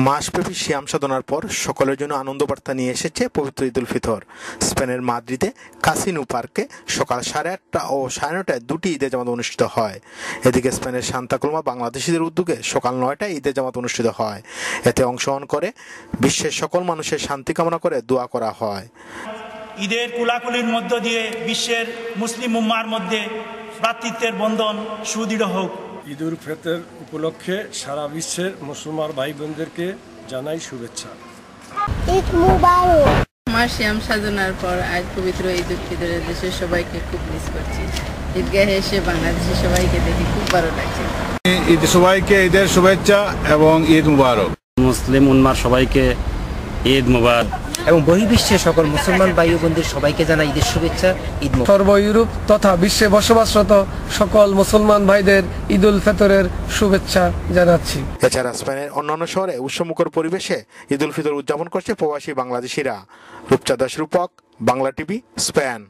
মাসব্যাপী সিয়াম সাধনার পর সকলের জন্য আনন্দবার্তা নিয়ে এসেছে পবিত্র ঈদ উল ফিতর। স্পেনের মাদ্রিদে কাসিনো পার্কে সকাল 8:30 ও 9:30টায় দুটি ঈদের জামাত অনুষ্ঠিত হয়। এদিকে স্পেনের সান্তা কলমা বাংলাদেশিদের উদ্যোগে সকাল 9টায় ঈদের জামাত অনুষ্ঠিত হয়। এতে অংশগ্রহণ করে বিশ্বের সকল মানুষের শান্তি কামনা করে দোয়া করা হয়। ঈদের কুলাকুলির মধ্য দিয়ে বিশ্বের মুসলিম উম্মার মধ্যে ভ্রাতৃত্বের বন্ধন সুদৃঢ় হোক। ঈদ উল ফিতর উপলক্ষে সারা বিশ্বের মুসলমান ভাই বোনদেরকে জানাই শুভেচ্ছা। ঈদ মুবারক। আমার সিয়াম সাধনার পর আজ পবিত্র ঈদ উল ফিতরের দেশের সবাইকে খুব মিস করছি। ঈদগাহে এসে বাংলাদেশের সবাইকে দেখে খুব ভালো লাগছে। সবাইকে ঈদের শুভেচ্ছা এবং ঈদ মুবারক। মুসলিম উম্মার সবাইকে ঈদ মুবারক এবং বহির্বিশ্বের সকল মুসলমান ভাই ও বোনদের সবাইকে জানাই ঈদের শুভেচ্ছা। ঈদ মুবারক। সর্ব ইউরোপ তথা বিশ্বে বসবাসরত সকল মুসলমান ভাইদের ঈদ উল ফিতরের শুভেচ্ছা জানাচ্ছি। এছাড়া স্পেনের অন্যান্য শহরে উৎসবমুখর পরিবেশে ঈদ উল ফিতর উদযাপন করছে প্রবাসী বাংলাদেশিরা। রূপচাঁদ দাস, রূপক, বাংলা টিভি, স্পেন।